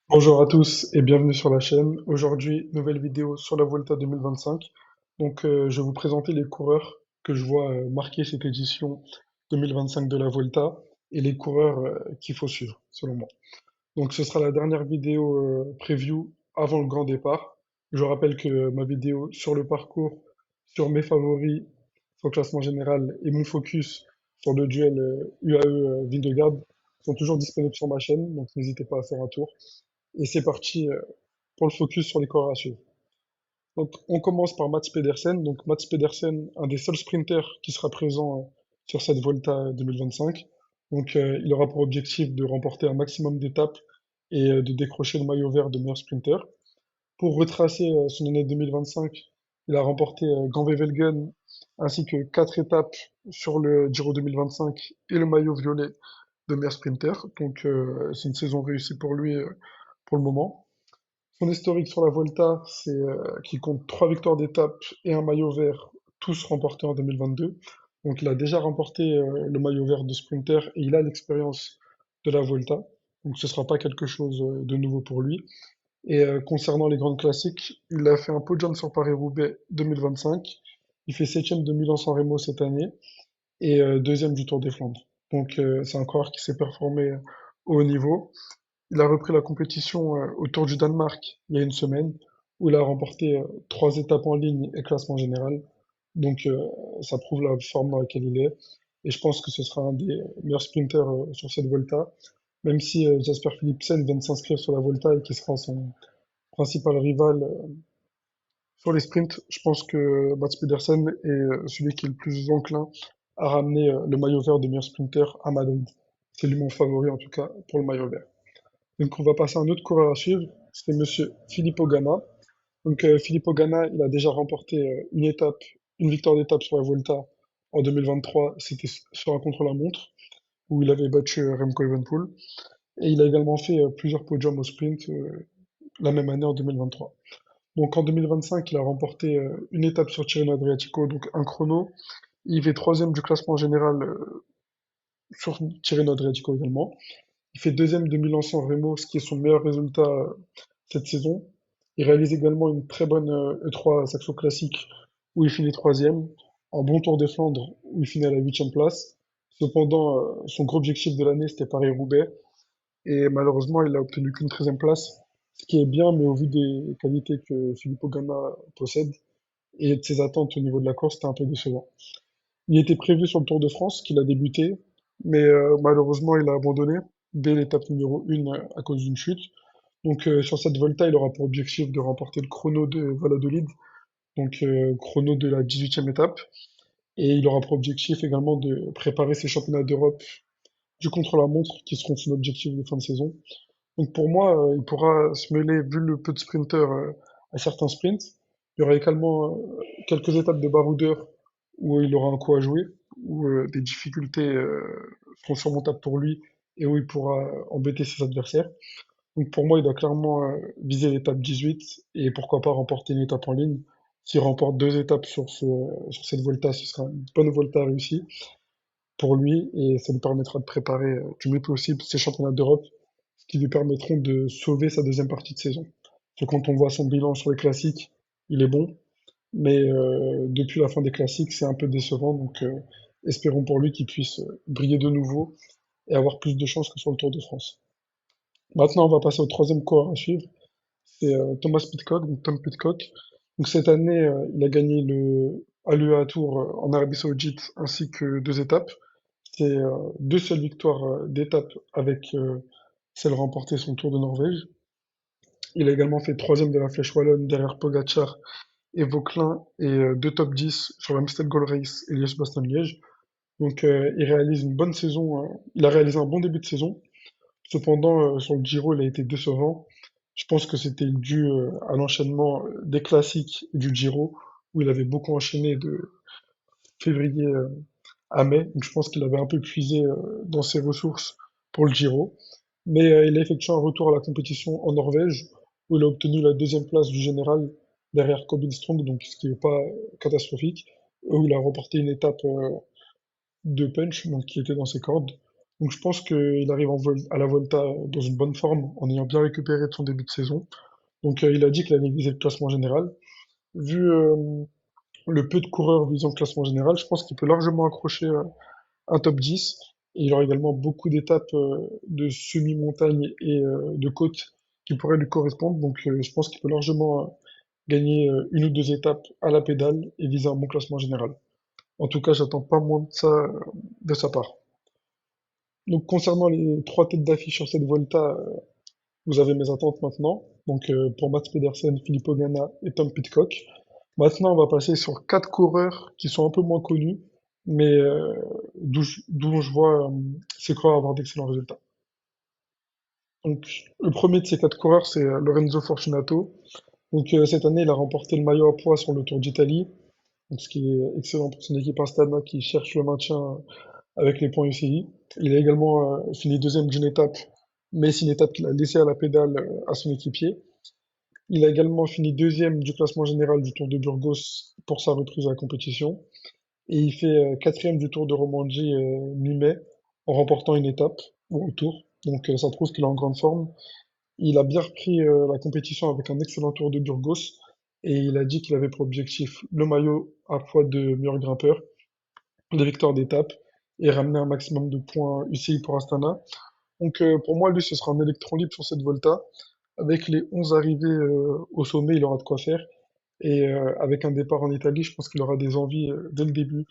Bonjour à tous et bienvenue sur la chaîne. Aujourd'hui, nouvelle vidéo sur la Volta 2025. Je vais vous présenter les coureurs que je vois marquer cette édition 2025 de la Volta et les coureurs qu'il faut suivre, selon moi. Donc, ce sera la dernière vidéo preview avant le grand départ. Je rappelle que ma vidéo sur le parcours, sur mes favoris, sur le classement général et mon focus sur le duel UAE Vingegaard sont toujours disponibles sur ma chaîne, donc n'hésitez pas à faire un tour. Et c'est parti pour le focus sur les coureurs à suivre. Donc, on commence par Mats Pedersen. Donc, Mats Pedersen, un des seuls sprinters qui sera présent sur cette Volta 2025. Il aura pour objectif de remporter un maximum d'étapes et de décrocher le maillot vert de meilleur sprinter. Pour retracer son année 2025, il a remporté Gand-Wevelgem ainsi que 4 étapes sur le Giro 2025 et le maillot violet de meilleur sprinter. C'est une saison réussie pour lui pour le moment. Son historique sur la Volta, c'est qu'il compte 3 victoires d'étape et un maillot vert, tous remportés en 2022. Donc il a déjà remporté le maillot vert de sprinter et il a l'expérience de la Volta. Donc ce sera pas quelque chose de nouveau pour lui. Concernant les grandes classiques, il a fait un podium sur Paris-Roubaix 2025. Il fait septième de Milan-San Remo cette année et deuxième du Tour des Flandres. C'est un coureur qui s'est performé au haut niveau. Il a repris la compétition au Tour du Danemark il y a une semaine, où il a remporté 3 étapes en ligne et classement général. Donc euh, Ça prouve la forme dans laquelle il est. Et je pense que ce sera un des meilleurs sprinters sur cette Volta, même si Jasper Philipsen vient de s'inscrire sur la Volta et qui sera son principal rival sur les sprints. Je pense que Mats Pedersen est celui qui est le plus enclin à ramener le maillot vert de meilleur sprinter à Madrid. C'est lui mon favori en tout cas pour le maillot vert. Donc on va passer à un autre coureur à suivre, c'est Monsieur Filippo Ganna. Filippo Ganna, il a déjà remporté une victoire d'étape sur la Volta en 2023, c'était sur un contre-la-montre, où il avait battu Remco Evenepoel. Et il a également fait plusieurs podiums au sprint la même année en 2023. Donc en 2025, il a remporté une étape sur Tirreno Adriatico, donc un chrono. Il fait troisième du classement général sur Tirreno Adriatico également. Il fait deuxième de Milan-San Remo, ce qui est son meilleur résultat cette saison. Il réalise également une très bonne E3 Saxo Classique où il finit troisième, un bon Tour des Flandres où il finit à la huitième place. Cependant, son gros objectif de l'année, c'était Paris-Roubaix et malheureusement, il a obtenu qu'une 13e place, ce qui est bien, mais au vu des qualités que Filippo Ganna possède et de ses attentes au niveau de la course, c'était un peu décevant. Il était prévu sur le Tour de France, qu'il a débuté, mais malheureusement, il a abandonné dès l'étape numéro 1 à cause d'une chute. Sur cette Volta, il aura pour objectif de remporter le chrono de Valladolid, chrono de la 18e étape. Et il aura pour objectif également de préparer ses championnats d'Europe du contre-la-montre, qui seront son objectif de fin de saison. Donc pour moi, il pourra se mêler, vu le peu de sprinteurs, à certains sprints. Il y aura également quelques étapes de baroudeur où il aura un coup à jouer, où des difficultés seront surmontables pour lui et où il pourra embêter ses adversaires. Donc pour moi, il doit clairement viser l'étape 18 et pourquoi pas remporter une étape en ligne. S'il remporte 2 étapes sur cette Volta, ce sera une bonne Volta réussie pour lui et ça lui permettra de préparer du mieux possible ses championnats d'Europe, ce qui lui permettront de sauver sa deuxième partie de saison. Quand on voit son bilan sur les classiques, il est bon, mais depuis la fin des classiques, c'est un peu décevant. Espérons pour lui qu'il puisse briller de nouveau et avoir plus de chances que sur le Tour de France. Maintenant, on va passer au troisième coureur à suivre. C'est Thomas Pidcock, donc Tom Pidcock. Donc cette année, il a gagné le l'UEA Tour en Arabie Saoudite ainsi que 2 étapes. C'est 2 seules victoires d'étape avec celle remportée son Tour de Norvège. Il a également fait troisième de la Flèche Wallonne derrière Pogacar et Vauquelin et 2 top 10 sur l'Amstel Gold Race et Liège-Bastogne-Liège. Il réalise une bonne saison. Il a réalisé un bon début de saison. Cependant, sur le Giro, il a été décevant. Je pense que c'était dû à l'enchaînement des classiques et du Giro, où il avait beaucoup enchaîné de février à mai. Donc je pense qu'il avait un peu puisé dans ses ressources pour le Giro. Mais il a effectué un retour à la compétition en Norvège, où il a obtenu la deuxième place du général derrière Corbin Strong, donc ce qui n'est pas catastrophique, où il a remporté une étape de punch, donc qui était dans ses cordes. Donc je pense qu'il arrive à la Volta dans une bonne forme, en ayant bien récupéré de son début de saison. Donc il a dit qu'il allait viser le classement général. Vu le peu de coureurs visant le classement général, je pense qu'il peut largement accrocher un top 10. Et il aura également beaucoup d'étapes de semi-montagne et de côte qui pourraient lui correspondre. Donc je pense qu'il peut largement gagner une ou deux étapes à la pédale et viser un bon classement général. En tout cas, j'attends pas moins de ça de sa part. Donc concernant les trois têtes d'affiche sur cette Volta, vous avez mes attentes maintenant. Donc pour Mats Pedersen, Filippo Ganna et Tom Pidcock. Maintenant, on va passer sur quatre coureurs qui sont un peu moins connus, mais d'où je vois ces coureurs avoir d'excellents résultats. Donc le premier de ces quatre coureurs, c'est Lorenzo Fortunato. Donc cette année, il a remporté le maillot à poids sur le Tour d'Italie, donc ce qui est excellent pour son équipe Astana qui cherche le maintien avec les points UCI. Il a également fini deuxième d'une étape, mais c'est une étape qu'il a laissée à la pédale à son équipier. Il a également fini deuxième du classement général du Tour de Burgos pour sa reprise à la compétition. Et il fait quatrième du Tour de Romandie mi-mai en remportant une étape au Tour. Donc ça prouve qu'il est en grande forme. Il a bien repris la compétition avec un excellent Tour de Burgos et il a dit qu'il avait pour objectif le maillot à poids de meilleur grimpeur, des victoires d'étape et ramener un maximum de points UCI pour Astana. Donc pour moi, lui, ce sera un électron libre sur cette Volta. Avec les 11 arrivées au sommet, il aura de quoi faire. Et avec un départ en Italie, je pense qu'il aura des envies dès le début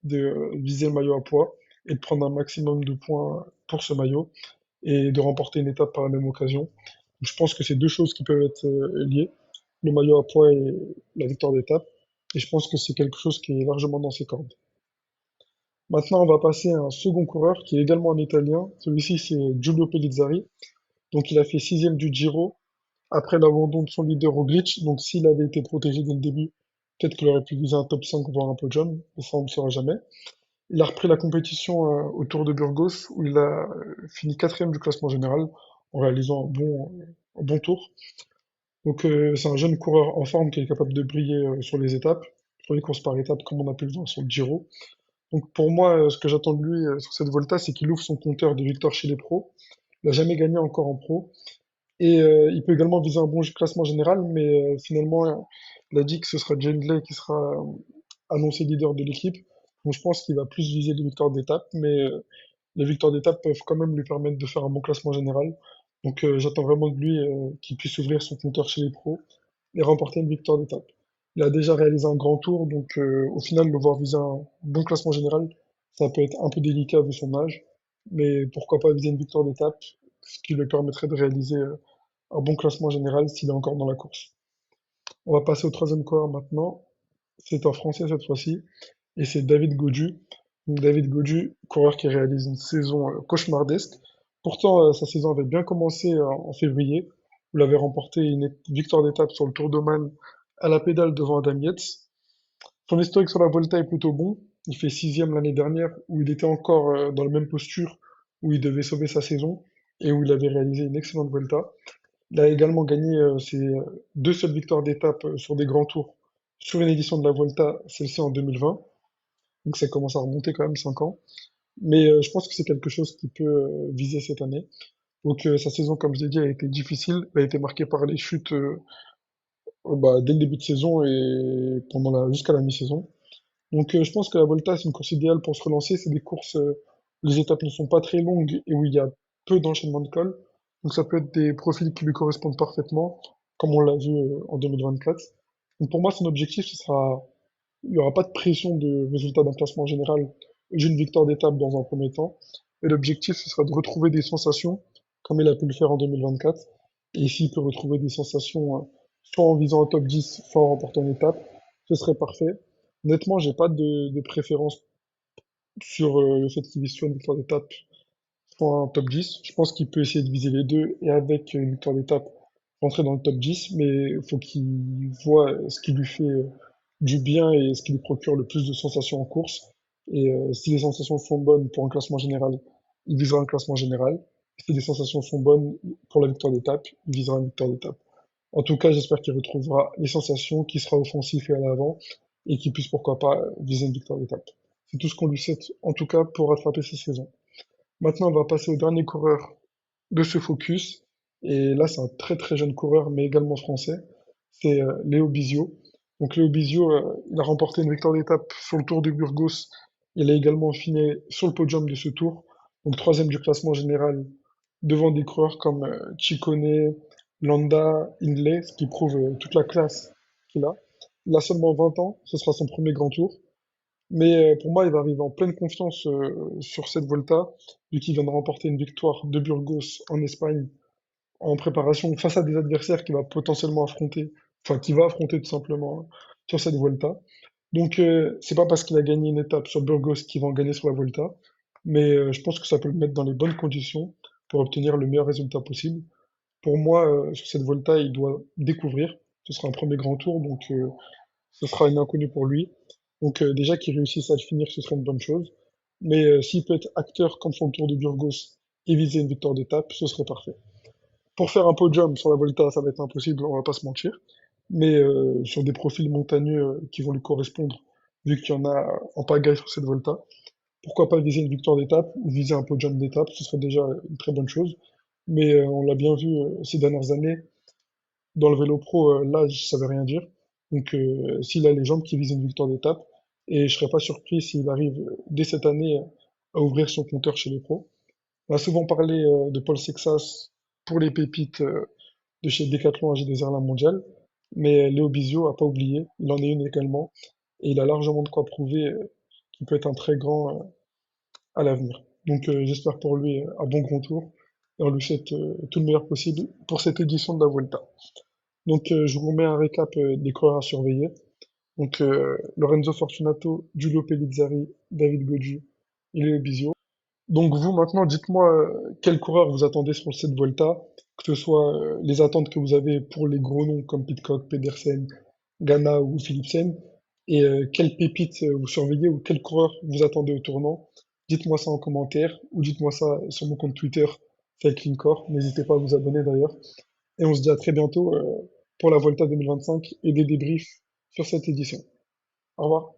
de viser le maillot à poids et de prendre un maximum de points pour ce maillot et de remporter une étape par la même occasion. Je pense que c'est deux choses qui peuvent être liées, le maillot à poids et la victoire d'étape. Et je pense que c'est quelque chose qui est largement dans ses cordes. Maintenant, on va passer à un second coureur qui est également un Italien. Celui-ci, c'est Giulio Pellizzari. Donc, il a fait sixième du Giro après l'abandon de son leader Roglic. Donc, s'il avait été protégé dès le début, peut-être qu'il aurait pu viser un top 5 voire un podium. Mais ça, on ne le saura jamais. Il a repris la compétition au Tour de Burgos où il a fini quatrième du classement général en réalisant un bon tour. Donc c'est un jeune coureur en forme qui est capable de briller sur les étapes, sur les courses par étapes comme on a pu le voir sur le Giro. Donc pour moi, ce que j'attends de lui sur cette Volta, c'est qu'il ouvre son compteur de victoires chez les pros. Il n'a jamais gagné encore en pro. Et il peut également viser un bon classement général, mais finalement, il a dit que ce sera Jane qui sera annoncé leader de l'équipe. Donc je pense qu'il va plus viser les victoires d'étape, mais les victoires d'étape peuvent quand même lui permettre de faire un bon classement général. Donc j'attends vraiment de lui qu'il puisse ouvrir son compteur chez les pros et remporter une victoire d'étape. Il a déjà réalisé un grand tour, donc au final, le voir viser un bon classement général, ça peut être un peu délicat vu son âge, mais pourquoi pas viser une victoire d'étape, ce qui lui permettrait de réaliser un bon classement général s'il est encore dans la course. On va passer au troisième coureur maintenant. C'est un Français cette fois-ci, et c'est David Gaudu. Donc David Gaudu, coureur qui réalise une saison cauchemardesque. Pourtant, sa saison avait bien commencé en février, où il avait remporté une victoire d'étape sur le Tour d'Oman à la pédale devant Adam Yates. Son historique sur la Volta est plutôt bon. Il fait sixième l'année dernière, où il était encore dans la même posture, où il devait sauver sa saison, et où il avait réalisé une excellente Volta. Il a également gagné ses deux seules victoires d'étape sur des grands tours sur une édition de la Volta, celle-ci en 2020. Donc ça commence à remonter quand même 5 ans. Mais je pense que c'est quelque chose qui peut viser cette année. Donc sa saison, comme je l'ai dit, a été difficile. Elle a été marquée par les chutes dès le début de saison et jusqu'à la mi-saison. Donc je pense que la Volta, c'est une course idéale pour se relancer. C'est des courses où les étapes ne sont pas très longues et où il y a peu d'enchaînement de cols. Donc ça peut être des profils qui lui correspondent parfaitement, comme on l'a vu en 2024. Donc pour moi, son objectif, il n'y aura pas de pression de résultat d'un classement général, d'une victoire d'étape dans un premier temps. Et l'objectif, ce sera de retrouver des sensations, comme il a pu le faire en 2024. Et s'il peut retrouver des sensations, soit en visant un top 10, soit en remportant une étape, ce serait parfait. Honnêtement, j'ai pas de préférence sur le fait qu'il vise soit une victoire d'étape, soit un top 10. Je pense qu'il peut essayer de viser les deux et avec une victoire d'étape, rentrer dans le top 10, mais il faut qu'il voit ce qui lui fait du bien et ce qui lui procure le plus de sensations en course. Et si les sensations sont bonnes pour un classement général, il visera un classement général. Si les sensations sont bonnes pour la victoire d'étape, il visera une victoire d'étape. En tout cas, j'espère qu'il retrouvera les sensations, qu'il sera offensif et à l'avant, et qu'il puisse pourquoi pas viser une victoire d'étape. C'est tout ce qu'on lui souhaite, en tout cas, pour rattraper ses saisons. Maintenant, on va passer au dernier coureur de ce focus. Et là, c'est un très très jeune coureur, mais également français. C'est Léo Bizio. Donc Léo Bizio, il a remporté une victoire d'étape sur le Tour de Burgos. Il a également fini sur le podium de ce tour. Donc troisième du classement général devant des coureurs comme Ciccone, Landa, Hindley, ce qui prouve toute la classe qu'il a. Il a seulement 20 ans, ce sera son premier grand tour. Mais pour moi, il va arriver en pleine confiance sur cette Volta, vu qu'il vient de remporter une victoire de Burgos en Espagne en préparation face à des adversaires qu'il va potentiellement affronter, enfin qu'il va affronter tout simplement sur cette Volta. Donc c'est pas parce qu'il a gagné une étape sur Burgos qu'il va en gagner sur la Volta, mais je pense que ça peut le mettre dans les bonnes conditions pour obtenir le meilleur résultat possible. Pour moi, sur cette Volta, il doit découvrir. Ce sera un premier grand tour, donc ce sera une inconnue pour lui. Donc déjà qu'il réussisse à le finir, ce serait une bonne chose. Mais s'il peut être acteur comme son Tour de Burgos et viser une victoire d'étape, ce serait parfait. Pour faire un podium sur la Volta, ça va être impossible, on va pas se mentir. Mais sur des profils montagneux qui vont lui correspondre, vu qu'il y en a en pagaille sur cette Volta, pourquoi pas viser une victoire d'étape ou viser un podium d'étape, ce serait déjà une très bonne chose. Mais on l'a bien vu ces dernières années, dans le vélo pro, l'âge, ça veut rien dire. Donc s'il a les jambes qui visent une victoire d'étape, et je serais pas surpris s'il arrive dès cette année à ouvrir son compteur chez les pros. On a souvent parlé de Paul Sexas pour les pépites de chez Decathlon AG2R La Mondiale, mais Léo Bizio a pas oublié, il en est une également, et il a largement de quoi prouver qu'il peut être un très grand à l'avenir. Donc j'espère pour lui un bon grand tour, et on lui souhaite tout le meilleur possible pour cette édition de la Vuelta. Donc je vous remets un récap des coureurs à surveiller. Donc Lorenzo Fortunato, Giulio Pellizzari, David Gaudu et Léo Bizio. Donc vous maintenant, dites-moi quel coureur vous attendez sur cette Volta, que ce soit les attentes que vous avez pour les gros noms comme Pidcock, Pedersen, Ghana ou Philipsen, et quelle pépite vous surveillez ou quel coureur vous attendez au tournant. Dites-moi ça en commentaire ou dites-moi ça sur mon compte Twitter, FakeLinkor. N'hésitez pas à vous abonner d'ailleurs. Et on se dit à très bientôt pour la Volta 2025 et des débriefs sur cette édition. Au revoir.